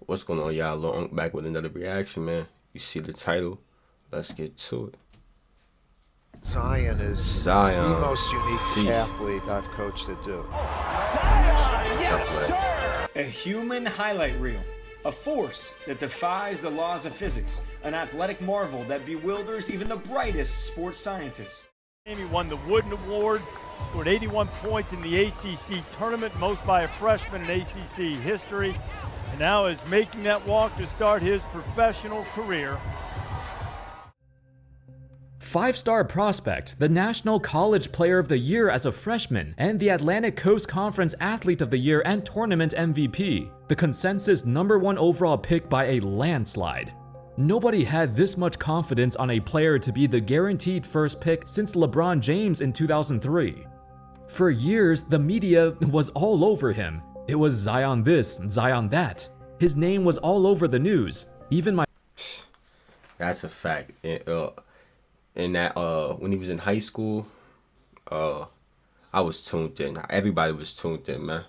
What's going on, y'all? Lil Unc back with another reaction, man. You see the title. Let's get to it. Zion is the most unique athlete I've coached to do. Zion, yes, sir! A human highlight reel. A force that defies the laws of physics. An athletic marvel that bewilders even the brightest sports scientists. He won the Wooden Award, scored 81 points in the ACC tournament, most by a freshman in ACC history, and now is making that walk to start his professional career. Five-star prospect, the National College Player of the Year as a freshman, and the Atlantic Coast Conference Athlete of the Year and Tournament MVP. The consensus #1 overall pick by a landslide. Nobody had this much confidence on a player to be the guaranteed first pick since LeBron James in 2003. For years, the media was all over him. It was Zion this, Zion that. His name was all over the news. Even my... That's a fact. In that when he was in high school, I was tuned in. Everybody was tuned in, man.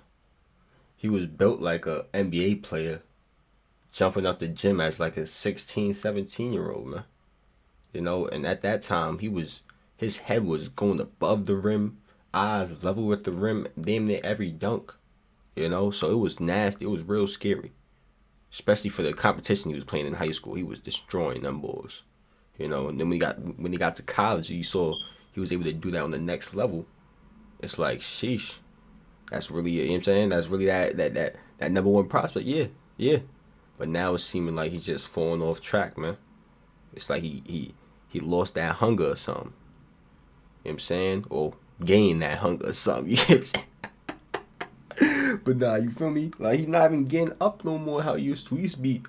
He was built like a NBA player, jumping out the gym as like a 16, 17-year-old, man. You know, and at that time, his head was going above the rim, eyes level with the rim, damn near every dunk. You know, so it was nasty. It was real scary, especially for the competition he was playing in high school. He was destroying them boys. You know, and then when he got to college, you saw he was able to do that on the next level. It's like, sheesh, that's really, you know what I'm saying? That's really that #1 prospect. Yeah. But now it's seeming like he's just falling off track, man. It's like he lost that hunger or something. You know what I'm saying? Or gained that hunger or something. You know what I'm saying? But nah, you feel me? Like, he's not even getting up no more how he used to. He used to be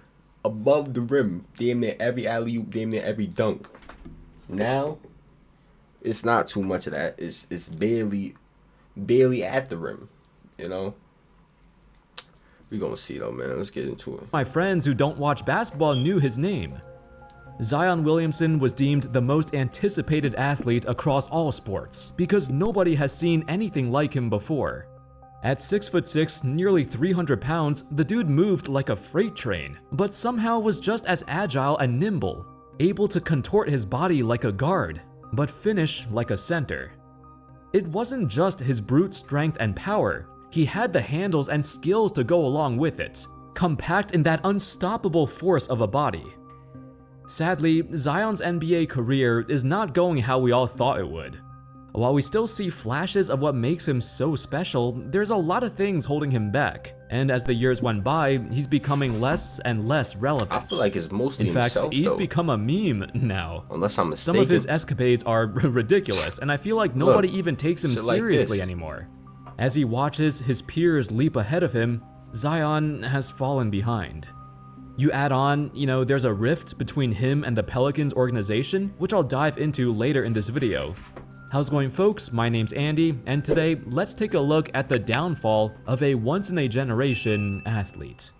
above the rim, damn near every alley-oop, damn near every dunk. Now, it's not too much of that. It's barely at the rim, you know? We gonna see though, man. Let's get into it. My friends who don't watch basketball knew his name. Zion Williamson was deemed the most anticipated athlete across all sports because nobody has seen anything like him before. At 6'6", nearly 300 pounds, the dude moved like a freight train, but somehow was just as agile and nimble, able to contort his body like a guard, but finish like a center. It wasn't just his brute strength and power, he had the handles and skills to go along with it, compact in that unstoppable force of a body. Sadly, Zion's NBA career is not going how we all thought it would. While we still see flashes of what makes him so special, there's a lot of things holding him back, and as the years went by, he's becoming less and less relevant. I feel like it's mostly In fact, himself, he's though. become a meme now. Unless I'm mistaken. Some of his escapades are ridiculous, and I feel like nobody even takes him seriously like anymore. As he watches his peers leap ahead of him, Zion has fallen behind. You add on, there's a rift between him and the Pelicans organization, which I'll dive into later in this video. How's it going, folks? My name's Andy, and today let's take a look at the downfall of a once-in-a-generation athlete.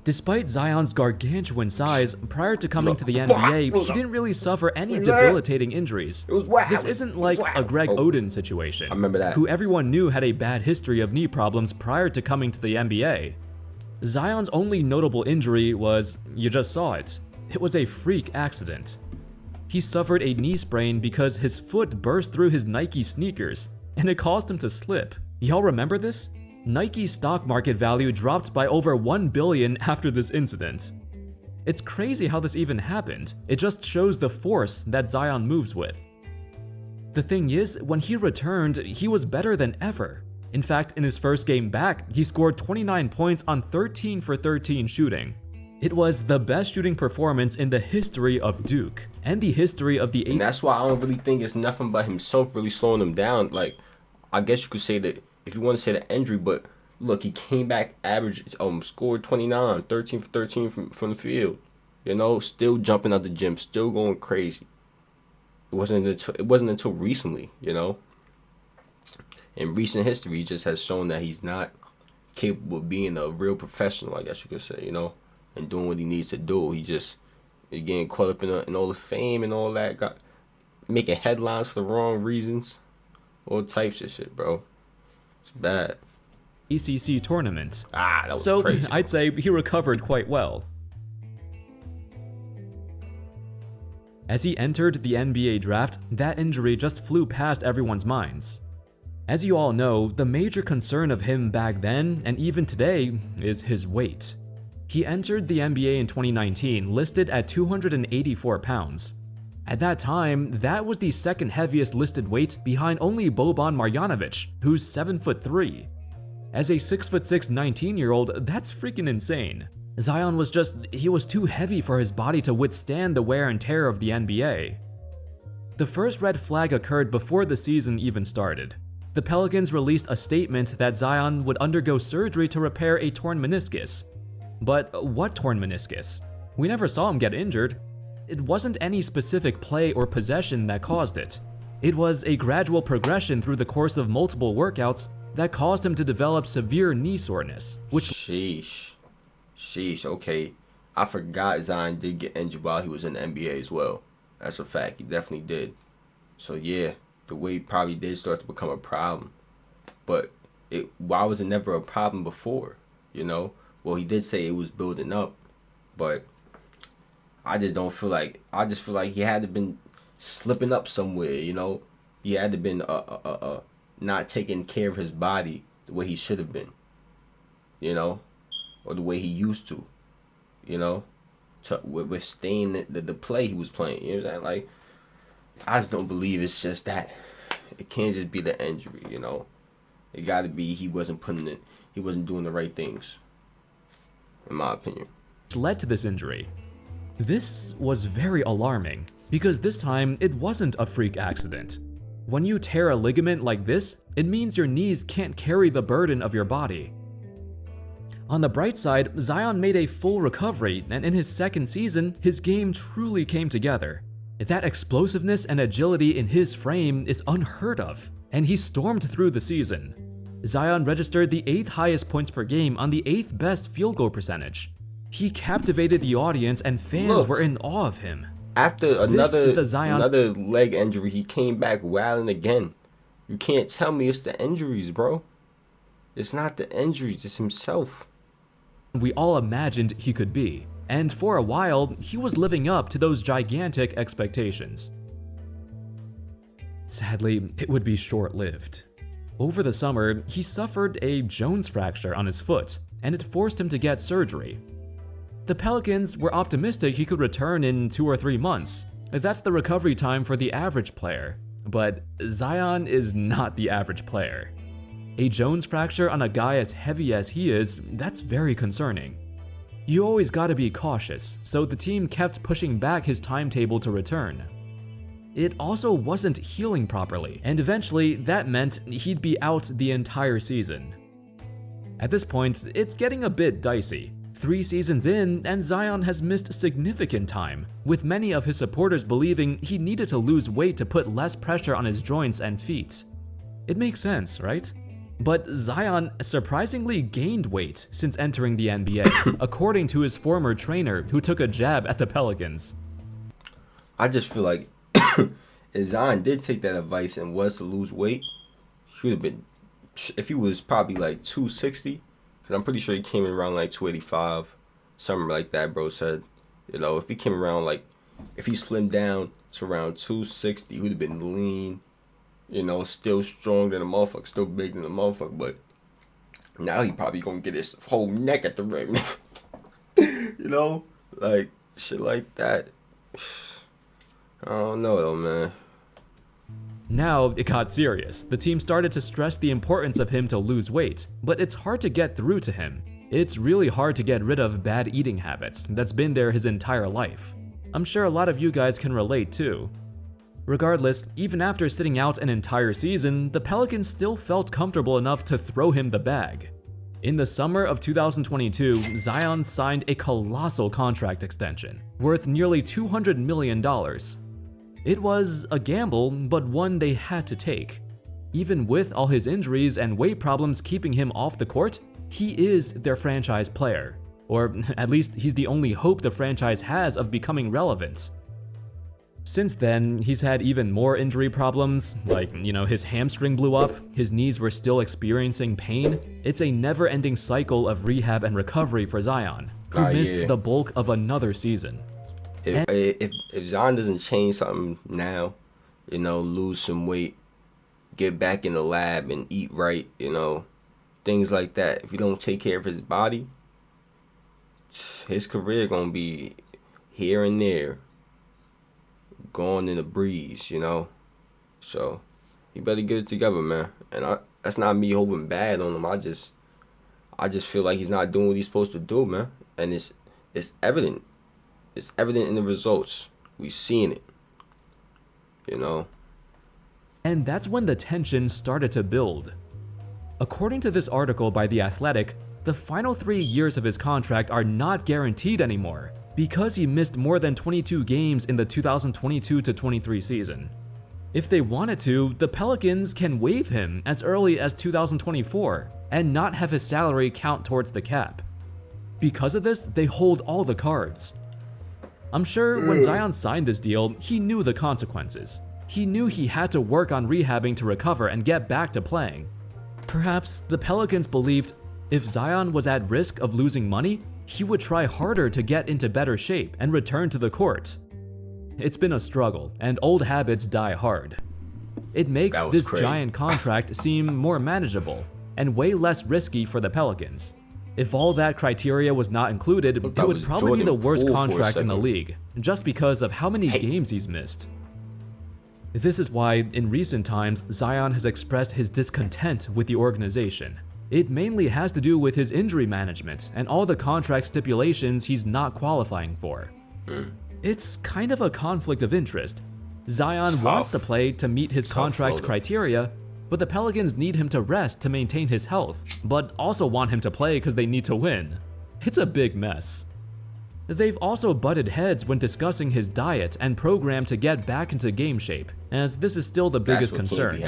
Despite Zion's gargantuan size, prior to coming to the NBA, he didn't really suffer any debilitating injuries. This isn't like a Greg Oden situation, I remember that, who everyone knew had a bad history of knee problems prior to coming to the NBA. Zion's only notable injury was, you just saw it. It was a freak accident. He suffered a knee sprain because his foot burst through his Nike sneakers, and it caused him to slip. Y'all remember this? Nike's stock market value dropped by over $1 billion after this incident. It's crazy how this even happened. It just shows the force that Zion moves with. The thing is, when he returned, he was better than ever. In fact, in his first game back, he scored 29 points on 13 for 13 shooting. It was the best shooting performance in the history of Duke, and the history of the... And that's why I don't really think it's nothing but himself really slowing him down. Like, I guess you could say that, if you want to say the injury, but look, he came back, average, scored 29, 13 for 13 from the field. You know, still jumping out the gym, still going crazy. It wasn't until recently, you know. In recent history, he just has shown that he's not capable of being a real professional, I guess you could say, you know, and doing what he needs to do. He's getting caught up in all the fame and all that, making headlines for the wrong reasons, all types of shit, bro. It's bad. ACC tournament. That was So crazy. I'd say he recovered quite well. As he entered the NBA draft, that injury just flew past everyone's minds. As you all know, the major concern of him back then, and even today, is his weight. He entered the NBA in 2019 listed at 284 pounds. At that time, that was the second heaviest listed weight behind only Boban Marjanovic, who's 7'3". As a 6'6" 19-year-old, that's freaking insane. Zion was he was too heavy for his body to withstand the wear and tear of the NBA. The first red flag occurred before the season even started. The Pelicans released a statement that Zion would undergo surgery to repair a torn meniscus. But what torn meniscus? We never saw him get injured. It wasn't any specific play or possession that caused it. It was a gradual progression through the course of multiple workouts that caused him to develop severe knee soreness, which... Sheesh, okay. I forgot Zion did get injured while he was in the NBA as well. That's a fact, he definitely did. So yeah, the weight probably did start to become a problem. But why was it never a problem before, you know? Well, he did say it was building up, but I just feel like he had to been slipping up somewhere, you know? He had to been not taking care of his body the way he should have been, you know? Or the way he used to, you know? To withstand the play he was playing, you know what I'm saying? Like, I just don't believe it's just that. It can't just be the injury, you know? It got to be he wasn't doing the right things, in my opinion. led to this injury. This was very alarming, because this time it wasn't a freak accident. When you tear a ligament like this, it means your knees can't carry the burden of your body. On the bright side, Zion made a full recovery, and in his second season, his game truly came together. That explosiveness and agility in his frame is unheard of, and he stormed through the season. Zion registered the 8th highest points per game on the 8th best field goal percentage. He captivated the audience, and fans were in awe of him. After another leg injury, he came back wilding again. You can't tell me it's the injuries, bro. It's not the injuries, it's himself. We all imagined he could be, and for a while, he was living up to those gigantic expectations. Sadly, it would be short-lived. Over the summer, he suffered a Jones fracture on his foot, and it forced him to get surgery. The Pelicans were optimistic he could return in 2 or 3 months. That's the recovery time for the average player. But Zion is not the average player. A Jones fracture on a guy as heavy as he is, that's very concerning. You always gotta be cautious, so the team kept pushing back his timetable to return. It also wasn't healing properly, and eventually that meant he'd be out the entire season. At this point, it's getting a bit dicey. 3 seasons in, and Zion has missed significant time, with many of his supporters believing he needed to lose weight to put less pressure on his joints and feet. It makes sense, right? But Zion surprisingly gained weight since entering the NBA, according to his former trainer who took a jab at the Pelicans. I just feel like if Zion did take that advice and was to lose weight, he would have been, if he was probably like 260, because I'm pretty sure he came in around like 285, something like that, bro said. You know, if he came around like, if he slimmed down to around 260, he would have been lean, you know, still strong than a motherfucker, still big than a motherfucker, but now he probably gonna get his whole neck at the rim. You know, like, shit like that. I don't know though, man. Now it got serious. The team started to stress the importance of him to lose weight, but it's hard to get through to him. It's really hard to get rid of bad eating habits that's been there his entire life. I'm sure a lot of you guys can relate too. Regardless, even after sitting out an entire season, the Pelicans still felt comfortable enough to throw him the bag. In the summer of 2022, Zion signed a colossal contract extension, worth nearly $200 million. It was a gamble, but one they had to take. Even with all his injuries and weight problems keeping him off the court, he is their franchise player. Or at least he's the only hope the franchise has of becoming relevant. Since then, he's had even more injury problems, like, his hamstring blew up, his knees were still experiencing pain. It's a never-ending cycle of rehab and recovery for Zion, who missed the bulk of another season. If Zion doesn't change something now, lose some weight, get back in the lab and eat right, things like that. If he don't take care of his body, his career gonna be here and there, gone in a breeze, So you better get it together, man. And that's not me hoping bad on him. I just feel like he's not doing what he's supposed to do, man. And it's evident. It's evident in the results. We seen it. And that's when the tension started to build. According to this article by The Athletic, the final 3 years of his contract are not guaranteed anymore because he missed more than 22 games in the 2022-23 season. If they wanted to, the Pelicans can waive him as early as 2024 and not have his salary count towards the cap. Because of this, they hold all the cards. I'm sure when Zion signed this deal, he knew the consequences. He knew he had to work on rehabbing to recover and get back to playing. Perhaps the Pelicans believed if Zion was at risk of losing money, he would try harder to get into better shape and return to the court. It's been a struggle, and old habits die hard. It makes this giant contract seem more manageable and way less risky for the Pelicans. If all that criteria was not included, it would probably be the worst contract in the league, just because of how many games he's missed. This is why, in recent times, Zion has expressed his discontent with the organization. It mainly has to do with his injury management and all the contract stipulations he's not qualifying for. It's kind of a conflict of interest. Zion wants to play to meet his contract criteria, but the Pelicans need him to rest to maintain his health, but also want him to play because they need to win. It's a big mess. They've also butted heads when discussing his diet and program to get back into game shape, as this is still the biggest concern.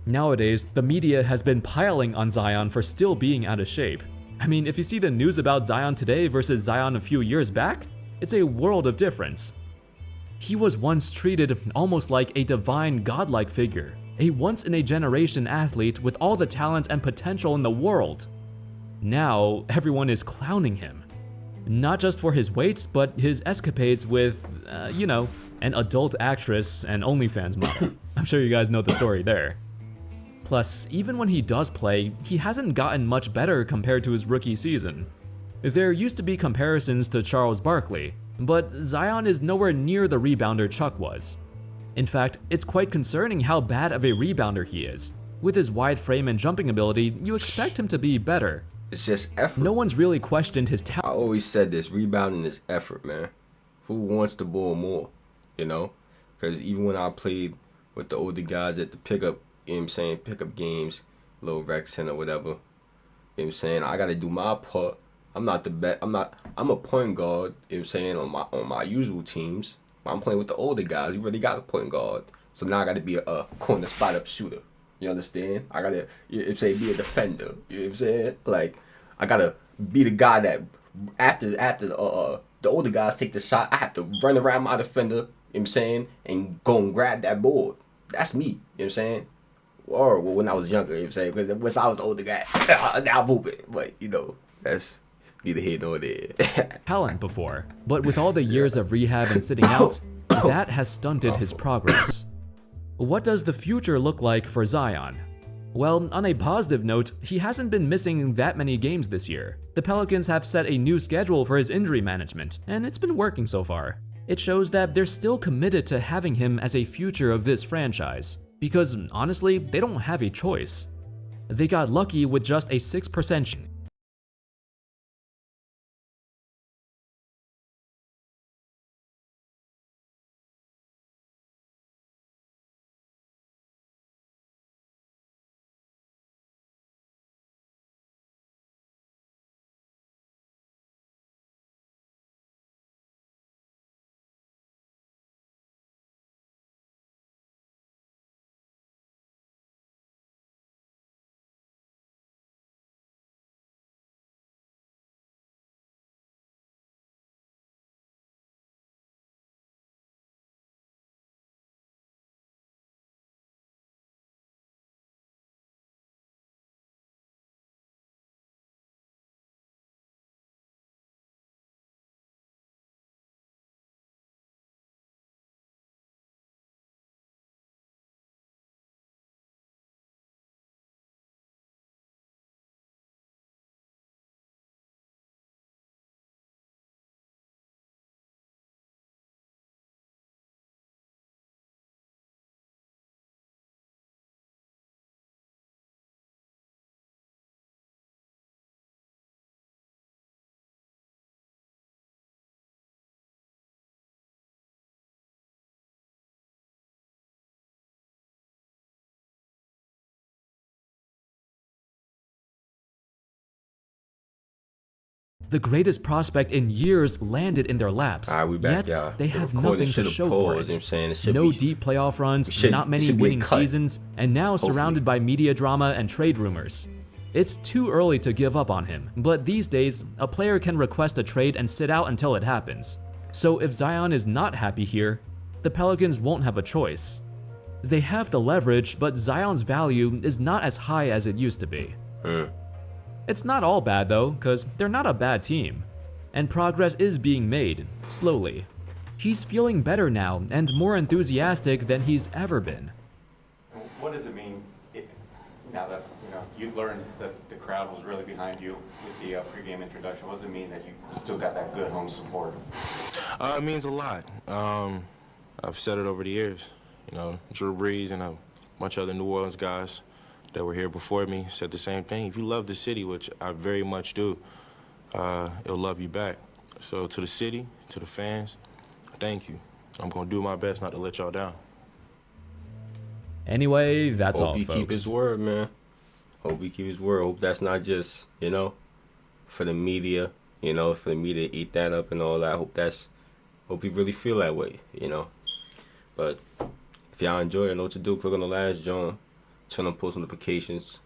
Nowadays, the media has been piling on Zion for still being out of shape. I mean, if you see the news about Zion today versus Zion a few years back, it's a world of difference. He was once treated almost like a divine godlike figure, a once-in-a-generation athlete with all the talent and potential in the world. Now, everyone is clowning him. Not just for his weight, but his escapades with, an adult actress and OnlyFans model. I'm sure you guys know the story there. Plus, even when he does play, he hasn't gotten much better compared to his rookie season. There used to be comparisons to Charles Barkley, but Zion is nowhere near the rebounder Chuck was. In fact, it's quite concerning how bad of a rebounder he is. With his wide frame and jumping ability, you expect him to be better. It's just effort. No one's really questioned his talent. I always said this, rebounding is effort, man. Who wants the ball more, Because even when I played with the older guys at the pickup games, little rec center, whatever, I got to do my part. I'm not the best. I'm a point guard, on my usual teams. I'm playing with the older guys. You really got a point guard. So now I got to be a corner spot up shooter. You understand? I got to, be a defender. You know what I'm saying? Like, I got to be the guy that after the older guys take the shot, I have to run around my defender, and go and grab that board. That's me, you know what I'm saying? Or when I was younger, because once I was the older guy, now I'm moving. But, that's neither here nor there. Talent before, but with all the years of rehab and sitting out, that has stunted his progress. What does the future look like for Zion? Well, on a positive note, he hasn't been missing that many games this year. The Pelicans have set a new schedule for his injury management, and it's been working so far. It shows that they're still committed to having him as a future of this franchise, because honestly, they don't have a choice. They got lucky with just a 6% The greatest prospect in years landed in their laps, we back, yet y'all. they have recording nothing to should've show paused, for you know what I'm saying? It it. should No be- deep playoff runs, should- not it many should be a winning cut. seasons, and now Hopefully. surrounded by media drama and trade rumors. It's too early to give up on him, but these days, a player can request a trade and sit out until it happens. So if Zion is not happy here, the Pelicans won't have a choice. They have the leverage, but Zion's value is not as high as it used to be. It's not all bad though, because they're not a bad team. And progress is being made, slowly. He's feeling better now and more enthusiastic than he's ever been. What does it mean now that you learned that the crowd was really behind you with the pregame introduction? What does it mean that you still got that good home support? It means a lot. I've said it over the years. Drew Brees and a bunch of other New Orleans guys that were here before me said the same thing. If you love the city, which I very much do, it'll love you back. So to the city, to the fans, thank you. I'm going to do my best not to let y'all down. Anyway, that's all, Hope he folks. keep his word, man. Hope he keep his word. Hope that's not just, for the media, for the media to eat that up and all that. Hope he really feel that way, But if y'all enjoy it, know what to do. Click on the last joint. Turn on post notifications.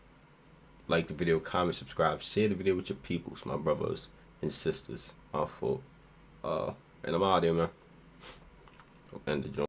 Like the video, comment, subscribe. Share the video with your peoples, my brothers and sisters. My fault. And I'm out of here, man. End the joint.